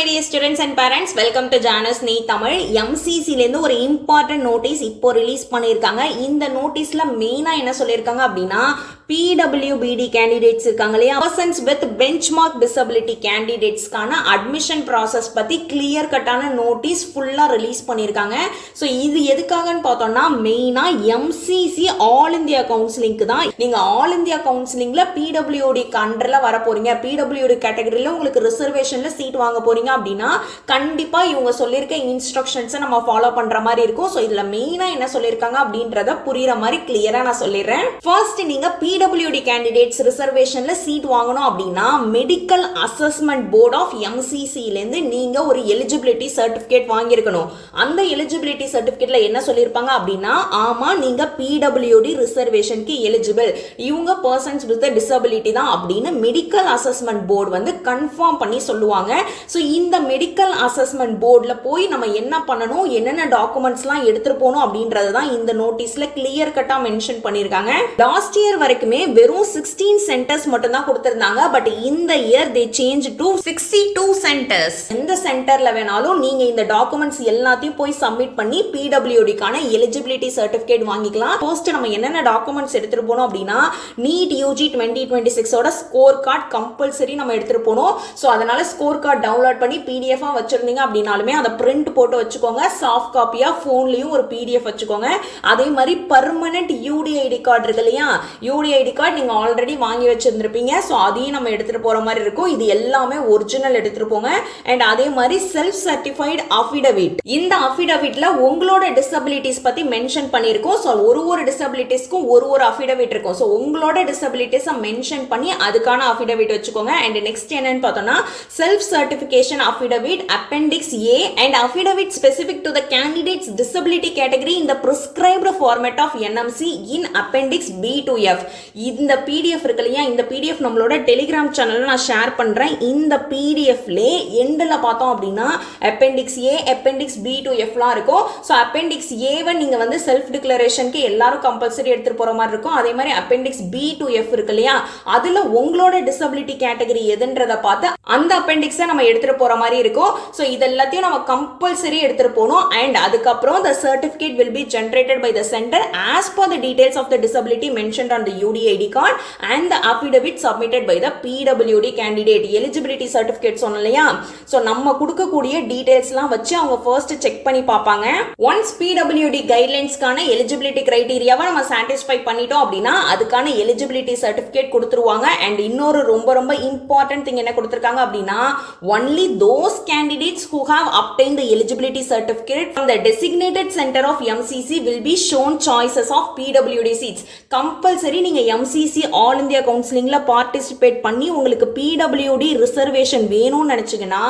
my dear students and parents, welcome to Janus NEET Tamil. MCC லேந்து ஒரு important notice இப்போ release பண்ணியிருக்காங்க. இந்த நோட்டீஸ்ல மெயினா என்ன சொல்லியிருக்காங்க அப்படின்னா PWBD candidates இருக்காங்க இல்லையா, persons with benchmark disability candidatesக்கான admission process பத்தி clear கட்டான நோட்டீஸ் ஃபுல்லா ரிலீஸ் பண்ணியிருக்காங்க. ஸோ இது எதுக்காகன்னு பார்த்தோம்னா மெயினா MCC ஆல் இந்தியா கவுன்சிலிங்க்கு தான். நீங்க ஆல் இந்தியா கவுன்சிலிங்ல PWD அண்டர்ல வர போறீங்க, PWD கேட்டகரியில உங்களுக்கு ரிசர்வேஷன்ல சீட் வாங்க போறீங்க அப்படின்னா கண்டிப்பா இவங்க சொல்லியிருக்க இன்ஸ்ட்ரக்ஷன்ஸை நம்ம ஃபாலோ பண்ற மாதிரி இருக்கும். ஸோ இதுல மெயினா என்ன சொல்லியிருக்காங்க அப்படின்றத புரியுற மாதிரி கிளியரா நான் சொல்லிடுறேன். ஃபர்ஸ்ட் நீங்க PWD கேண்டிடேட்ஸ் ரிசர்வேஷன்ல சீட் வாங்கணும் அப்படின்னா medical assessment board of MCC லேருந்து நீங்க ஒரு எலிஜிபிலிட்டி சர்டிபிகேட் வாங்கியிருக்கணும். அந்த எலிஜிபிலிட்டி சர்டிபிகேட்ல என்ன சொல்லியிருப்பாங்க அப்படின்னா, ஆமா நீங்க PWD ரிசர்வேஷனுக்கு எலிஜிபிள், இவங்க பர்சன்ஸ் வித் டிசபிலிட்டி தான் அப்படின்னு மெடிக்கல் அசஸ்மெண்ட் போர்டு வந்து கன்ஃபார்ம் பண்ணி சொல்லுவாங்க. ஸோ இந்த மெடிக்கல் அசஸ்மெண்ட் போர்டில் போய் நம்ம என்ன பண்ணணும், என்னென்ன டாக்குமெண்ட்ஸ்லாம் எடுத்துட்டு போகணும் அப்படின்றது தான் இந்த நோட்டீஸ்ல கிளியர் கட்டா மென்ஷன் பண்ணியிருக்காங்க. லாஸ்ட் இயர் வரைக்குமே வெறும் 16 சென்டர்ஸ் மட்டும் தான் கொடுத்திருந்தாங்க. பட் இந்த year they change to 62 centres. எந்த சென்டர்ல வேணாலும் நீங்க இந்த டாக்குமெண்ட்ஸ் எல்லாத்தையும் போய் சப்மிட் பண்ணி PWDக்கான எலிஜிபிலிட்டி சர்டிபிகேட் வாங்கிக்கலாம். ஃபர்ஸ்ட் நம்ம என்னென்ன டாக்குமெண்ட்ஸ் எடுத்துட்டு போனோம் அப்படின்னா, நீட் UG 2026 ஓட ஸ்கோர் கார்டு கம்பல்சரி நம்ம எடுத்துட்டு போனோம். ஸோ அதனால ஸ்கோர் கார்டு டவுன்லோட் பண்ணி PDF வச்சிருந்தீங்க அப்படின்னாலுமே அதை பிரிண்ட் போட்டு வச்சுக்கோங்க. சாஃப்ட் காப்பியா போன்லயும் ஒரு PDF வச்சுக்கோங்க. அதே மாதிரி பர்மனன்ட் UDID கார்டு இருக்கு இல்லையா, UDID கார்டு நீங்க ஆல்ரெடி வாங்கி வச்சிருந்திருப்பீங்க. ஸோ அதையும் நம்ம எடுத்துட்டு போற மாதிரி இருக்கும். இது எல்லாமே ஒரிஜினல் எடுத்துட்டு போங்க. அண்ட் அதே மாதிரி செல்ஃப் சர்டிஃபைடு அஃபிடவிட், இந்த அஃபிடவிட்ல உங்களோட டிசபிலிட்டிஸ் பத்தி மென்ஷன் பண்ணிருக்கோம். ஸோ ஒரு டிசபிலிட்டிஸ்க்கும் ஒரு அஃபிடவிட் இருக்கும். ஸோ உங்களோட டிசபிலிட்டிஸை மென்ஷன் பண்ணி அதுக்கான அஃபிடவிட் வச்சுக்கோங்க. அண்ட் நெக்ஸ்ட் என்னன்னு பார்த்தோம்னா self certification affidavit appendix A and affidavit specific to the candidate's disability category in the prescribed format of NMC in appendix B to F. இந்த PDF இருக்கு இல்லையா, இந்த PDF நம்மளோட டெலிகிராம் சேனல்ல நான் ஷேர் பண்றேன். இந்த PDFல எண்ட்ல பார்த்தோம் அப்படின்னா appendix A, appendix B to F லாம் இருக்கும். ஸோ appendix A நீங்க வந்து செல்ஃப் டிக்ளரேஷனுக்கு எல்லாரும் கம்பல்சரி எடுத்துட்டு போற மாதிரி இருக்கும். அதே மாதிரி appendix B to F இருக்கு இல்லையா, அதுல உங்களோட டிசபிலிட்டி கேட்டகரி எதுன்றத பார்த்து அந்த appendix-ஐ நம்ம எடுத்துட்டு போற மாதிரி இருக்கும். ஸோ இதெல்லாத்தையும் நம்ம கம்பல்சரி எடுத்துட்டு போகணும். அண்ட் அதுக்கப்புறம் the certificate will be generated by the center as per the details of the disability mentioned on the UDID card and the affidavit submitted by the PWD candidate. Eligibility certificate சொன்னோம் இல்லையா, so நம்ம கொடுக்கக்கூடிய டீடைல்ஸ்லாம் வச்சு அவங்க first check பண்ணி பார்ப்பாங்க. Once PWD கைட்லைன்ஸ்க்கான eligibility கிரைட்டீரியாவை நம்ம satisfy பண்ணிட்டோம் அப்படின்னா அதுக்கான எலிஜிபிலிட்டி சர்டிஃபிகேட் கொடுத்துருவாங்க. அண்ட் இன்னொரு ரொம்ப இம்பார்ட்டன்ட் திங் என்ன கொடுத்துருக்காங்க அப்படின்னா, only those candidates who have obtained the eligibility certificate from the designated center of MCC will be shown choices of PWD seats. Compulsory நீங்க MCC ஆல் இந்தியா கவுன்சிலிங்ல பார்ட்டிசிபேட் பண்ணி உங்களுக்கு PWD reservation வேணும்னு நினைச்சீங்கன்னா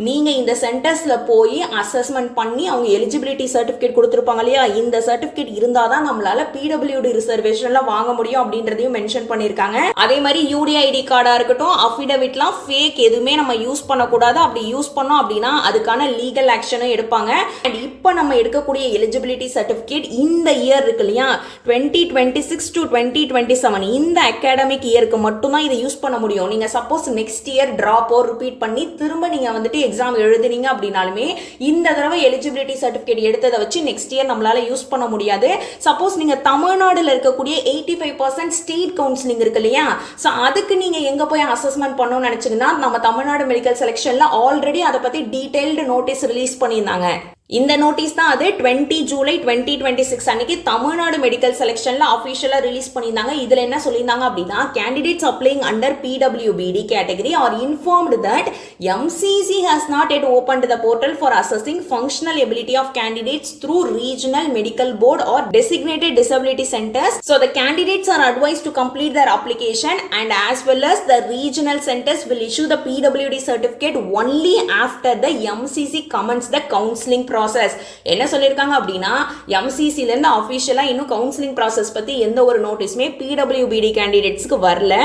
நீங்க இந்த சென்டர்ஸ்ல போய் அசஸ்மெண்ட் பண்ணி அவங்க எலிஜிபிலிட்டி சர்டிபிகேட் கொடுத்துருப்பாங்க இல்லையா, இந்த சர்டிபிகேட் இருந்தாதான் நம்மளால PWD ரிசர்வேஷன்ல வாங்க முடியும் அப்படின்றதையும் மென்ஷன் பண்ணிருக்காங்க. அதே மாதிரி UDID கார்டா இருக்கட்டும், அஃபிடவிட்லாம் ஃபேக் எதுவுமே நம்ம யூஸ் பண்ணக்கூடாது. அப்படி யூஸ் பண்ணோம் அப்படின்னா அதுக்கான லீகல் ஆக்ஷனும் எடுப்பாங்க. அண்ட் இப்போ நம்ம எடுக்கக்கூடிய எலிஜிபிலிட்டி சர்டிஃபிகேட் இந்த இயர் இருக்கு இல்லையா, 2026 to 2027 இந்த அகாடமிக் இயருக்கு மட்டும்தான் இதை யூஸ் பண்ண முடியும். நீங்க சப்போஸ் நெக்ஸ்ட் இயர் டிராப் ஓர் ரிப்பீட் பண்ணி திரும்ப நீங்க வந்துட்டு எக்ஸாம் எழுதுனீங்க அப்படின்னாலுமே இந்த தடவை எலிஜிபிலிட்டி சர்டிஃபிகேட் எடுத்ததை வச்சு நெக்ஸ்ட் இயர் நம்மளால யூஸ் பண்ண முடியாது. சப்போஸ் நீங்க தமிழ்நாடுல இருக்கக்கூடிய 85% ஸ்டேட் கவுன்சிலிங் இருக்கு இல்லையா, ஸோ அதுக்கு நீங்க எங்க போய் அசஸ்மெண்ட் பண்ணணும்னு நினைச்சீங்கன்னா நம்ம தமிழ்நாடு மெடிக்கல் செலக்ஷன்ல ஆல்ரெடி அதை பத்தி டீடைல்டு நோட்டீஸ் ரிலீஸ் பண்ணியிருந்தாங்க. இந்த நோட்டீஸ் தான் அது 20 ஜூலை 2026 அன்னைக்கு தமிழ்நாடு மெடிக்கல் செலக்ஷன்ல ஆஃபிஷியலா ரிலீஸ் பண்ணியிருந்தாங்க. இதுல என்ன சொல்லியிருந்தாங்க அப்படின்னா, candidates applying under PWBD category are informed that MCC has not yet opened the portal for assessing functional ability of candidates through regional medical board or designated disability centers. So the candidates are advised to complete their application and as well as the regional centers will issue the PWD certificate only after the MCC commences the counseling process. Process. என்ன சொல்லியிருக்காங்க அப்படின்னா எம்சிசிலேருந்து அஃபிஷியலாக இன்னும் counselling process பற்றி எந்த ஒரு நோட்டீஸுமே PwD கேண்டிடேட்ஸ்க்கு வரல.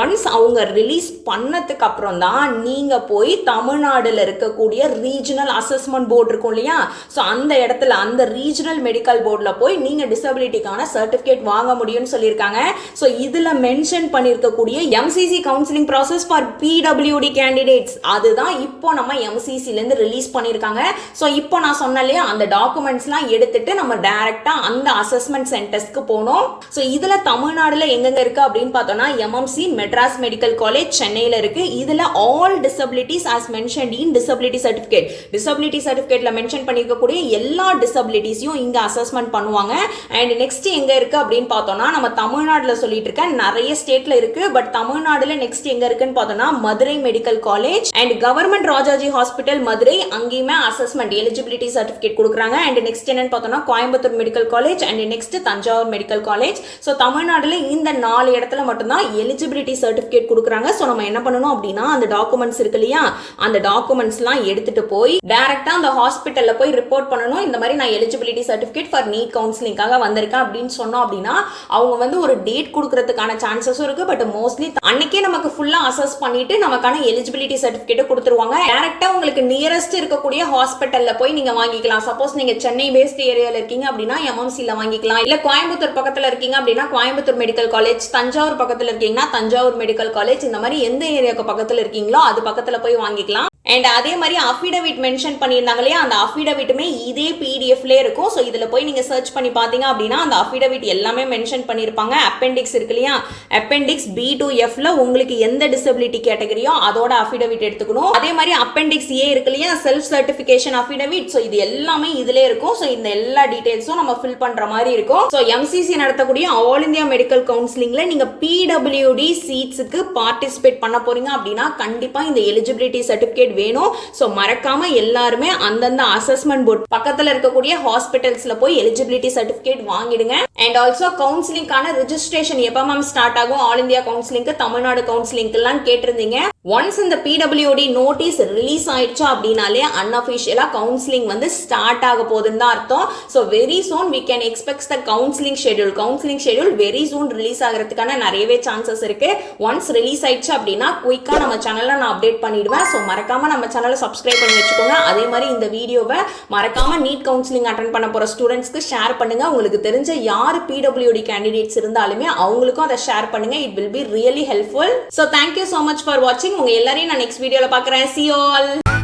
Once அவங்க ரிலீஸ் பண்ணதுக்கு அப்புறம் தான் நீங்கள் போய் தமிழ்நாடுல இருக்கக்கூடிய ரீஜனல் அசஸ்மெண்ட் போர்டு இருக்கும் இல்லையா, ஸோ அந்த இடத்துல அந்த ரீஜனல் மெடிக்கல் போர்டில் போய் நீங்கள் டிசபிலிட்டிக்கான சர்டிஃபிகேட் வாங்க முடியும்னு சொல்லியிருக்காங்க. ஸோ இதில் மென்ஷன் பண்ணியிருக்கக்கூடிய MCC counselling process for PwD candidates அதுதான் இப்போ நம்ம எம்சிசிலேருந்து ரிலீஸ் பண்ணியிருக்காங்க. ஸோ இப்போ நான் சொன்னாலே அந்த டாக்குமெண்ட்ஸ்லாம் எடுத்துட்டு நம்ம டைரக்டா அந்த அசஸ்மெண்ட் சென்டர்ஸ்க்கு போனோம். ஸோ இதில் தமிழ்நாடுல எங்கெங்க இருக்கு அப்படின்னு பார்த்தோம்னா MMC மெட்ராஸ் மெடிக்கல் காலேஜ் சென்னையில் இருக்கு. இதில் all disabilities as mentioned in disability certificate, disability சர்டிஃபிகேட்ல மென்ஷன் பண்ணியிருக்கக்கூடிய எல்லா டிசபிலிட்டிஸையும் இங்க அசஸ்மெண்ட் பண்ணுவாங்க. அண்ட் நெக்ஸ்ட் எங்க இருக்கு அப்படின்னு பார்த்தோம்னா நம்ம தமிழ்நாடுல சொல்லிட்டு இருக்க நிறைய ஸ்டேட்ல இருக்கு. பட் தமிழ்நாடுல நெக்ஸ்ட் எங்க இருக்குன்னு பார்த்தோம்னா Madurai medical college and government Rajaji hospital Madurai, அங்கேயுமே அசஸ்மெண்ட் எலிஜிபிலிட்டி சர்டிஃபிகேட் கொடுக்குறாங்க. அண்ட் நெக்ஸ்ட் என்னன்னு பார்த்தோம்னா Coimbatore medical college and next Thanjavur medical college. So தமிழ்நாடுல இந்த 4 இடத்துல மட்டும்தான் எலிஜிபிலிட்டி சர்டிஃபிகேட் கொடுக்குறாங்க. ஸோ நம்ம என்ன பண்ணணும் அப்படின்னா அந்த டாக்குமெண்ட்ஸ் இருக்கு இல்லையா, அந்த டாக்குமெண்ட்ஸ்லாம் எடுத்துட்டு போய் டைரக்டா அந்த ஹாஸ்பிட்டல்ல போய் ரிப்போர்ட் பண்ணணும். இந்த மாதிரி நான் எலிஜிபிலிட்டி சர்டிஃபிகேட் ஃபார் நீட் கவுன்சிலிங்காக வந்திருக்கேன் அப்படின்னு சொன்னோம் அப்படின்னா அவங்க வந்து ஒரு டேட் கொடுக்கறதுக்கான சான்சஸும் இருக்கு. பட் மோஸ்ட்லி அன்னைக்கே நமக்கு ஃபுல்லா அசஸ் பண்ணிட்டு நமக்கான எலிஜிபிலிட்டி சர்டிஃபிகேட் கொடுத்துருவாங்க. டைரக்டா உங்களுக்கு நியரஸ்ட் இருக்கக்கூடிய ஹாஸ்பிட்டல்ல போய் நீங்க வாங்கிக்கலாம். சப்போஸ் நீங்க சென்னை பேஸ்ட் ஏரியால இருக்கீங்க அப்படின்னா MMCல வாங்கிக்கலாம். இல்ல கோயம்புத்தூர் பக்கத்துல இருக்கீங்க அப்படின்னா கோயம்புத்தூர் மெடிக்கல் காலேஜ், தஞ்சாவூர் பக்கத்துல இருக்கீங்கன்னா தஞ்சாவூர் மெடிக்கல் காலேஜ், இந்த மாதிரி எந்த ஏரியாவுக்கு பக்கத்துல இருக்கீங்களோ அது பக்கத்துல போய் வாங்கிக்கலாம். அண்ட் அதே மாதிரி அஃபிடவிட் மென்ஷன் பண்ணியிருந்தாங்க இல்லையா, அந்த அஃபிடவிட்டுமே இதே பிடிஎஃப்லேயே இருக்கும். ஸோ இதில் போய் நீங்கள் சர்ச் பண்ணி பார்த்தீங்க அப்படின்னா அந்த அஃபிடவிட் எல்லாமே மென்ஷன் பண்ணியிருப்பாங்க. அப்பெண்டிக்ஸ் இருக்கு இல்லையா, அப்பெண்டிக்ஸ் B2Fல உங்களுக்கு எந்த டிசபிலிட்டி கேட்டகரியோ அதோட அஃபிடவிட் எடுத்துக்கணும். அதே மாதிரி அப்பெண்டிக்ஸ் A இருக்கு இல்லையா, செல்ஃப் சர்டிஃபிகேஷன் அஃபிடவிட். ஸோ இது எல்லாமே இதிலே இருக்கும். ஸோ இந்த எல்லா டீடைல்ஸும் நம்ம ஃபில் பண்ணுற மாதிரி இருக்கும். ஸோ MCC நடத்தக்கூடிய ஆல் இந்தியா மெடிக்கல் கவுன்சிலிங்கில் நீங்கள் PwD சீட்ஸுக்கு பார்ட்டிசிபேட் பண்ண போறீங்க அப்படின்னா கண்டிப்பாக இந்த எலிஜிபிலிட்டி சர்டிஃபிகேட் வேணும். சோ மறக்காம எல்லாருமே அந்தந்த அசஸ்மெண்ட் போர்ட் பக்கத்துல இருக்கக்கூடிய ஹாஸ்பிட்டல்ஸ்ல போய் எலிஜிபிலிட்டி சர்டிஃபிகேட் வாங்கிடுங்க. அண்ட் ஆல்சோ கவுன்சிலிங்கான ரெஜிஸ்ட்ரேஷன் எப்ப மேம் ஸ்டார்ட் ஆகும், ஆல் இந்தியா கவுன்சிலிங்க்கு தமிழ்நாடு கவுன்சிலிங்க்கு எல்லாம் கேட்டிருந்தீங்க. ஒன்ஸ் இந்த PwD நோட்டீஸ் ரிலீஸ் ஆயிடுச்சா அப்படின்னாலே அன்அஃபிஷியலா கவுன்சிலிங் வந்து ஸ்டார்ட் ஆக போகுதுன்னு தான் அர்த்தம். So very soon we can expect the counselling schedule very soon release ஆகிறதுக்கான நிறையவே சான்சஸ் இருக்கு. ஒன்ஸ் ரிலீஸ் ஆயிடுச்சு அப்படின்னா குயிக்கா நம்ம சேனல்ல நான் அப்டேட் பண்ணிடுவேன். ஸோ மறக்காம நம்ம சேனலை சப்ஸ்கிரைப் பண்ணி வச்சுக்கோங்க. அதே மாதிரி இந்த வீடியோவை மறக்காம நீட் கவுன்சிலிங் அட்டெண்ட் பண்ண போற ஸ்டூடெண்ட்ஸ்க்கு ஷேர் பண்ணுங்க. உங்களுக்கு தெரிஞ்ச யார் PwD கேண்டிடேட்ஸ் இருந்தாலுமே அவங்களுக்கும் அதை ஷேர் பண்ணுங்க. It will be really helpful. So thank you so much for வாட்சிங். உங்க எல்லாரையும் நான் நெக்ஸ்ட் வீடியோல பார்க்குறேன். See you all.